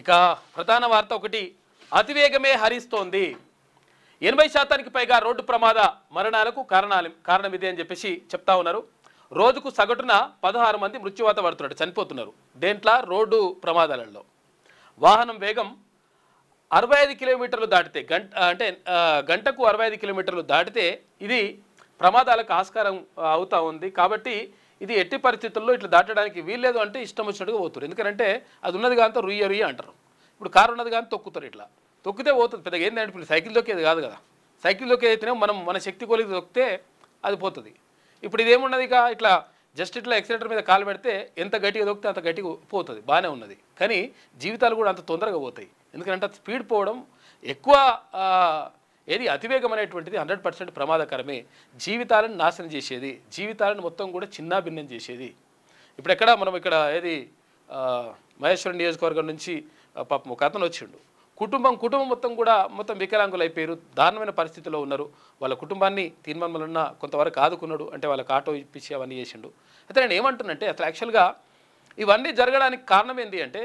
ఇక ప్రధాన వార్త ఒకటి, అతివేగమే హరిస్తోంది. 80% పైగా రోడ్డు ప్రమాద మరణాలకు కారణం ఇదే అని చెప్పేసి చెప్తా ఉన్నారు. రోజుకు సగటున 16 మంది మృత్యువాత పడుతున్నారు, చనిపోతున్నారు. దేంట్లో? రోడ్డు ప్రమాదాలలో. వాహనం వేగం 65 కిలోమీటర్లు దాటితే గంటకు 65 కిలోమీటర్లు దాటితే ఇది ప్రమాదాలకు ఆస్కారం అవుతా ఉంది. కాబట్టి ఇది ఎట్టి పరిస్థితుల్లో ఇట్లా దాటడానికి వీల్లేదు అంటే ఇష్టం వచ్చినట్టుగా పోతారు. ఎందుకంటే అది ఉన్నది కానీ రుయ్య రుయ్య అంటారు. ఇప్పుడు కారు ఉన్నది కానీ తొక్కుతారు, ఇట్లా తొక్కితే పోతుంది. పెద్దగా ఏంటంటే ఇప్పుడు సైకిల్ దొక్కేది కాదు కదా, సైకిల్ దొక్కేదైతేనే మన శక్తి కొలికి దొక్కితే అది పోతుంది. ఇప్పుడు ఇదేమున్నది, ఇక ఇట్లా జస్ట్ ఇట్లా ఎక్సిలేటర్ మీద కాలు పెడితే ఎంత గట్టిగా దొక్కితే అంత గట్టిగా పోతుంది, బాగానే ఉన్నది. కానీ జీవితాలు కూడా అంత తొందరగా పోతాయి. ఎందుకంటే స్పీడ్ పోవడం ఎక్కువ ఏది అతివేగం అనేటువంటిది 100% ప్రమాదకరమే. జీవితాలను నాశనం చేసేది, జీవితాలను మొత్తం కూడా చిన్నాభిన్నం చేసేది. ఇప్పుడు మనం ఇక్కడ ఏది మహేశ్వరం నియోజకవర్గం నుంచి పాపం ఒక అతను వచ్చిండు. కుటుంబం మొత్తం వికలాంగులు అయిపోయారు, దారుణమైన పరిస్థితిలో ఉన్నారు. వాళ్ళ కుటుంబాన్ని తీర్మానములున్న కొంతవరకు ఆదుకున్నాడు, అంటే వాళ్ళకి ఆటో ఇప్పించి అవన్నీ చేసిండు. అయితే నేను ఏమంటున్నంటే అసలు యాక్చువల్గా ఇవన్నీ జరగడానికి కారణం ఏంటి అంటే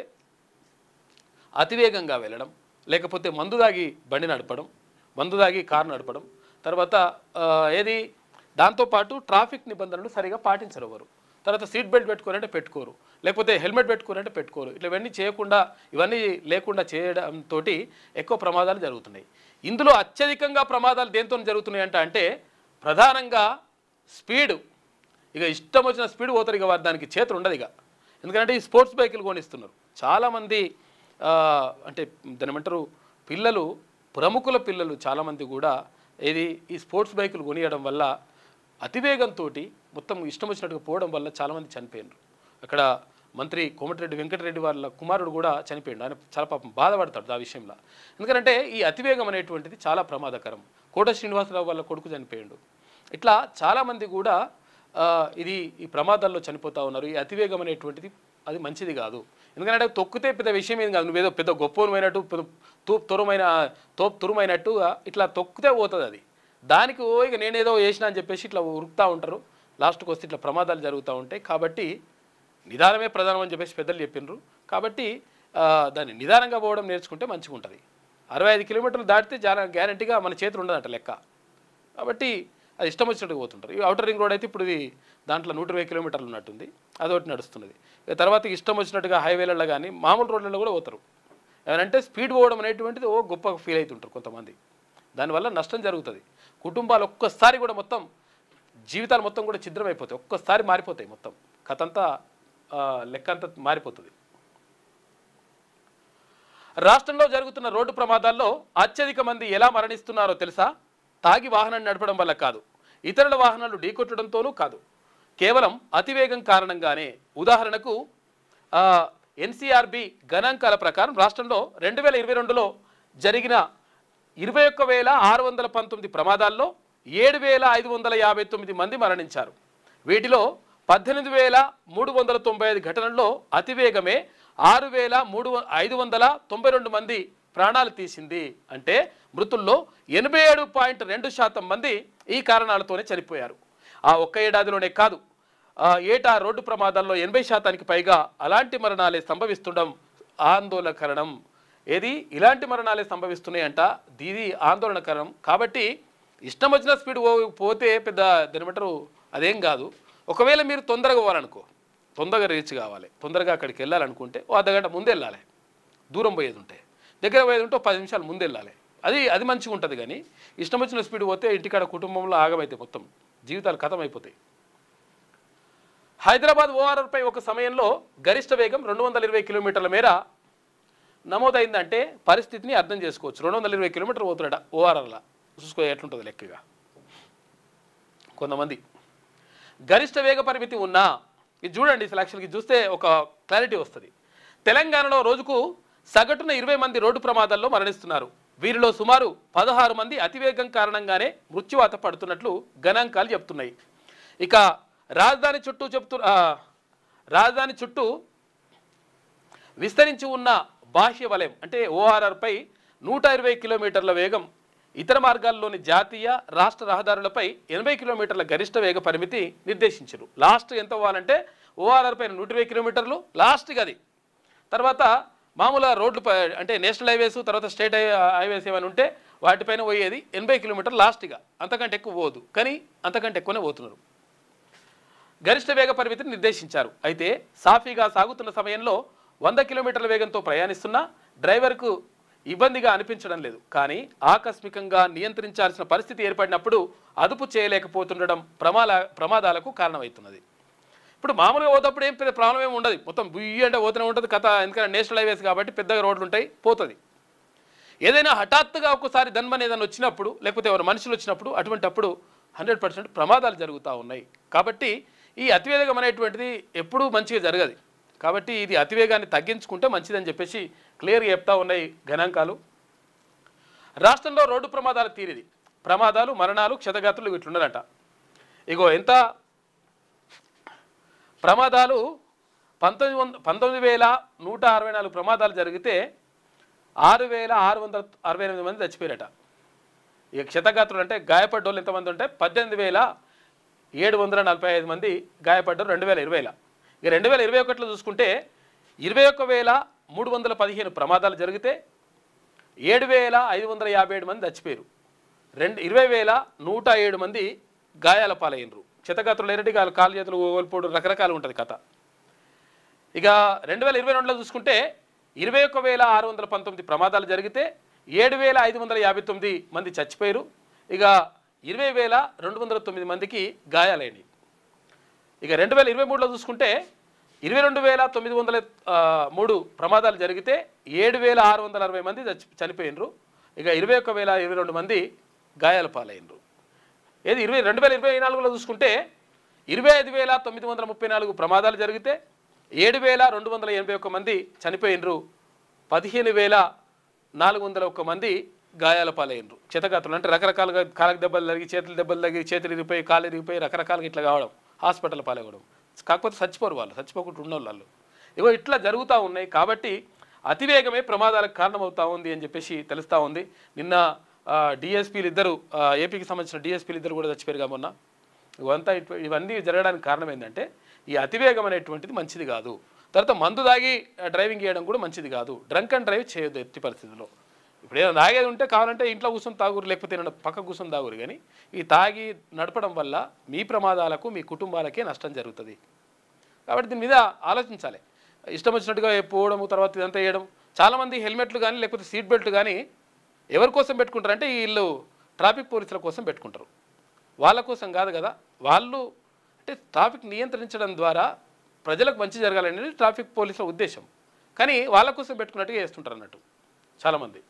అతివేగంగా వెళ్ళడం, లేకపోతే మందు దాగి బండి నడపడం, మందు దాగి కారు నడపడం, తర్వాత దాంతోపాటు ట్రాఫిక్ నిబంధనలు సరిగా పాటించరు ఎవరు. తర్వాత సీట్ బెల్ట్ పెట్టుకోరంటే పెట్టుకోరు, లేకపోతే హెల్మెట్ పెట్టుకోరంటే పెట్టుకోరు. ఇవన్నీ లేకుండా చేయడంతో ఎక్కువ ప్రమాదాలు జరుగుతున్నాయి. ఇందులో అత్యధికంగా ప్రమాదాలు దేంతో జరుగుతున్నాయి అంటే ప్రధానంగా స్పీడు. ఇక ఇష్టం వచ్చిన స్పీడ్ పోతారు, ఇక దానికి చేతులు ఉండదు. ఇక ఎందుకంటే ఈ స్పోర్ట్స్ బైకులు కొనిస్తున్నారు చాలామంది. అంటే దాని ఏమంటారు, ప్రముఖుల పిల్లలు చాలామంది కూడా ఈ స్పోర్ట్స్ బైకులు కొనియడం వల్ల అతివేగంతో మొత్తం ఇష్టం వచ్చినట్టుగా పోవడం వల్ల చాలామంది చనిపోయినారు. అక్కడ మంత్రి కోమటిరెడ్డి వెంకటరెడ్డి వాళ్ళ కుమారుడు కూడా చనిపోయాడు. ఆయన చాలా పాపం బాధపడతాడు ఆ విషయంలో. ఎందుకంటే ఈ అతివేగం అనేటువంటిది చాలా ప్రమాదకరం. కోట శ్రీనివాసరావు వాళ్ళ కొడుకు చనిపోయాడు. ఇట్లా చాలామంది కూడా ఈ ప్రమాదాల్లో చనిపోతూ ఉన్నారు. ఈ అతివేగం అనేటువంటిది అది మంచిది కాదు. ఎందుకంటే తొక్కితే పెద్ద విషయం ఏం కాదు, నువ్వేదో పెద్ద గొప్పమైనట్టు తురుమైనట్టు ఇట్లా తొక్కితే పోతుంది అది. దానికి ఇక నేనేదో చేసినా అని చెప్పేసి ఇట్లా ఉరుకుతూ ఉంటారు. లాస్ట్కి వస్తే ఇట్లా ప్రమాదాలు జరుగుతూ ఉంటాయి. కాబట్టి నిదానమే ప్రధానం అని చెప్పేసి పెద్దలు చెప్పినారు. కాబట్టి దాన్ని నిదానంగా పోవడం నేర్చుకుంటే మంచిగా ఉంటుంది. 65 కిలోమీటర్లు దాటితే గ్యారంటీగా మన చేతులు ఉండదంట లెక్క. కాబట్టి అది ఇష్టం వచ్చినట్టుగా పోతుంటారు. ఈ ఔటర్ రింగ్ రోడ్ అయితే ఇప్పుడు దాంట్లో 120 కిలోమీటర్లు ఉన్నట్టుంది, అదొకటి నడుస్తున్నది. తర్వాత ఇష్టం వచ్చినట్టుగా హైవేలలో కానీ మామూలు రోడ్లలో కూడా పోతారు. ఏమంటే స్పీడ్ పోవడం అనేటువంటిది గొప్ప ఫీల్ అవుతుంటారు కొంతమంది. దానివల్ల నష్టం జరుగుతుంది. కుటుంబాలు ఒక్కసారి కూడా మొత్తం జీవితాలు మొత్తం కూడా ఛిద్రమైపోతాయి, ఒక్కసారి మారిపోతాయి. మొత్తం కథంతా లెక్కంతా మారిపోతుంది. రాష్ట్రంలో జరుగుతున్న రోడ్డు ప్రమాదాల్లో అత్యధిక మంది ఎలా మరణిస్తున్నారో తెలుసా? తాగి వాహనం నడపడం వల్ల కాదు, ఇతరుల వాహనాలు ఢీకొట్టడంతోనూ కాదు, కేవలం అతివేగం కారణంగానే. ఉదాహరణకు ఎన్సీఆర్బీ గణాంకాల ప్రకారం రాష్ట్రంలో 2022లో జరిగిన 21,619 ప్రమాదాల్లో 7,559 మంది మరణించారు. వీటిలో 18,395 ఘటనల్లో అతివేగమే 6,592 మంది ప్రాణాలు తీసింది. అంటే మృతుల్లో 87.2% మంది ఈ కారణాలతోనే చనిపోయారు. ఆ ఒక్క ఏడాదిలోనే కాదు, ఏటా రోడ్డు ప్రమాదాల్లో 80% పైగా అలాంటి మరణాలే సంభవిస్తుండడం ఆందోళనకరం. ఇలాంటి మరణాలే సంభవిస్తున్నాయంట, ఇది ఆందోళనకరం. కాబట్టి ఇష్టం వచ్చిన స్పీడ్ పోతే పెద్ద దానిమంటారు అదేం కాదు. ఒకవేళ మీరు తొందరగా పోవాలనుకో, తొందరగా రీచ్ కావాలి, తొందరగా అక్కడికి వెళ్ళాలనుకుంటే ఓ అర్ధగంట ముందు వెళ్ళాలి. దూరం పోయేది ఉంటే, దగ్గర పోయేది ఉంటే 10 నిమిషాలు ముందు వెళ్ళాలి. అది మంచిగా ఉంటుంది. కానీ ఇష్టం వచ్చిన స్పీడ్ పోతే ఇంటికాడ కుటుంబంలో ఆగమైతే మొత్తం జీవితాలు ఖతం అయిపోతాయి. హైదరాబాద్ ఓఆర్ఆర్పై ఒక సమయంలో గరిష్ట వేగం 220 కిలోమీటర్ల మేర నమోదైందంటే పరిస్థితిని అర్థం చేసుకోవచ్చు. 220 కిలోమీటర్లు పోతున్నాడ ఓఆర్ఆర్లా, చూసుకో ఎట్లుంటుంది లెక్కగా. కొంతమంది గరిష్ట వేగ పరిమితి ఉన్నా, ఇది చూడండి సెలక్షన్కి చూస్తే ఒక క్లారిటీ వస్తుంది. తెలంగాణలో రోజుకు సగటున 20 మంది రోడ్డు ప్రమాదాల్లో మరణిస్తున్నారు. వీరిలో సుమారు 16 మంది అతివేగం కారణంగానే మృత్యువాత పడుతున్నట్లు గణాంకాలు చెప్తున్నాయి. ఇక రాజధాని చుట్టూ విస్తరించి ఉన్న బాహ్య వలయం అంటే ఓఆర్ఆర్పై 120 కిలోమీటర్ల వేగం, ఇతర మార్గాల్లోని జాతీయ రాష్ట్ర రహదారులపై 80 కిలోమీటర్ల గరిష్ట వేగ పరిమితి నిర్దేశించారు. లాస్ట్ ఎంత అవ్వాలంటే ఓఆర్ఆర్ పైన 120 కిలోమీటర్లు లాస్ట్కి అది. తర్వాత మామూలుగా రోడ్లు అంటే నేషనల్ హైవేస్ తర్వాత స్టేట్ హైవేస్ ఏమైనా ఉంటే వాటిపైన పోయేది 80 కిలోమీటర్లు లాస్ట్గా, అంతకంటే ఎక్కువ పోదు. కానీ అంతకంటే ఎక్కువనే పోతున్నారు. గరిష్ట వేగ పరిమితిని నిర్దేశించారు. అయితే సాఫీగా సాగుతున్న సమయంలో 100 కిలోమీటర్ల వేగంతో ప్రయాణిస్తున్నా డ్రైవర్కు ఇబ్బందిగా అనిపించడం లేదు. కానీ ఆకస్మికంగా నియంత్రించాల్సిన పరిస్థితి ఏర్పడినప్పుడు అదుపు చేయలేకపోతుండడం ప్రమాదాలకు కారణమవుతున్నది. ఇప్పుడు మామూలుగా పోతప్పుడు ఏం పెద్ద ప్రాబ్లం ఏమి ఉండదు, మొత్తం బుయ్యి అంటే పోతూనే ఉంటుంది కథ. ఎందుకంటే నేషనల్ హైవేస్ కాబట్టి పెద్దగా రోడ్లు ఉంటాయి, పోతుంది. ఏదైనా హఠాత్తుగా ఒకసారి ధన్మని ఏదైనా వచ్చినప్పుడు, లేకపోతే ఎవరు మనుషులు వచ్చినప్పుడు, అటువంటిప్పుడు 100% ప్రమాదాలు జరుగుతూ ఉన్నాయి. కాబట్టి ఈ అతివేగం అనేటువంటిది ఎప్పుడూ మంచిగా జరగదు. కాబట్టి ఇది అతివేగాన్ని తగ్గించుకుంటే మంచిదని చెప్పేసి క్లియర్గా చెప్తా ఉన్నాయి గణాంకాలు. రాష్ట్రంలో రోడ్డు ప్రమాదాల తీరిది, ప్రమాదాలు, మరణాలు, క్షతగాత్రులు ఇట్లున్నారట. ఇగో ఎంత ప్రమాదాలు 19,164 ప్రమాదాలు జరిగితే 6,668 మంది చచ్చిపోయారట. ఇక క్షతగాత్రులు అంటే గాయపడ్డోళ్ళు ఎంతమంది ఉంటే 18,745 మంది గాయపడ్డారు 2020లో. ఇక 2021లో చూసుకుంటే 21,315 ప్రమాదాలు జరిగితే 7,557 మంది చచ్చిపోయారు. 20,107 మంది గాయాల పాలైనరు. క్షతగాత్రులు ఏంటంటే కాలు చేతులు కోల్పోవడం రకరకాలు ఉంటుంది కథ. ఇక 2022లో చూసుకుంటే 21,619 ప్రమాదాలు జరిగితే 7,559 మంది చచ్చిపోయారు. ఇక 20,209 మందికి గాయాలైనవి. ఇక 2023లో చూసుకుంటే 22,903 ప్రమాదాలు జరిగితే 7,660 మంది చనిపోయినరు. ఇక 21,022 మంది గాయాల పాలైనరు. ఏది 2024లో చూసుకుంటే 25,934 ప్రమాదాలు జరిగితే 7,281 మంది చనిపోయినరు. 15,401 మంది గాయాల పాలైనరు. క్షతగాత్రులు అంటే రకరకాలుగా కాళ్ళకి దెబ్బలు తగిలి, చేతులు దెబ్బలు తగిలి, చేతులు ఇరిగిపోయి, కాళ్ళు ఇరిగిపోయి రకరకాలుగా ఇట్లా కావడం, హాస్పిటల్ పాలవ్వడం. కాకపోతే చచ్చిపోరు వాళ్ళు, చచ్చిపోకుండా ఉన్నోళ్ళు. ఇగో ఇట్లా జరుగుతూ ఉన్నాయి. కాబట్టి అతివేగమే ప్రమాదాలకు కారణమవుతా ఉంది అని చెప్పేసి తెలుస్తూ ఉంది. నిన్న డిఎస్పీలు ఇద్దరు, ఏపీకి సంబంధించిన డిఎస్పీలు ఇద్దరు కూడా చచ్చిపోయారుగా మొన్న. ఇవన్నీ జరగడానికి కారణం ఏంటంటే ఈ అతివేగం అనేటువంటిది మంచిది కాదు. తర్వాత మందు తాగి డ్రైవింగ్ చేయడం కూడా మంచిది కాదు. డ్రంక్ అండ్ డ్రైవ్ చేయొద్దు ఎట్టి పరిస్థితుల్లో. ఇప్పుడు ఏదైనా తాగేది ఉంటే కావాలంటే ఇంట్లో కూర్చొని తాగురు, లేకపోతే పక్క కూర్చొని తాగురు. కానీ ఈ తాగి నడపడం వల్ల మీ ప్రమాదాలకు, మీ కుటుంబాలకే నష్టం జరుగుతుంది. కాబట్టి దీని మీద ఆలోచించాలి. ఇష్టం వచ్చినట్టుగా పోవడము, తర్వాత ఇదంతా చేయడం. చాలామంది హెల్మెట్లు కానీ లేకపోతే సీట్ బెల్ట్ కానీ ఎవరి కోసం పెట్టుకుంటారు అంటే వీళ్ళు ట్రాఫిక్ పోలీసుల కోసం పెట్టుకుంటారు. వాళ్ళ కోసం కాదు కదా. వాళ్ళు అంటే ట్రాఫిక్ నియంత్రించడం ద్వారా ప్రజలకు మంచి జరగాలనేది ట్రాఫిక్ పోలీసుల ఉద్దేశం. కానీ వాళ్ళ కోసం పెట్టుకున్నట్టుగా చేస్తుంటారు అన్నట్టు చాలామంది.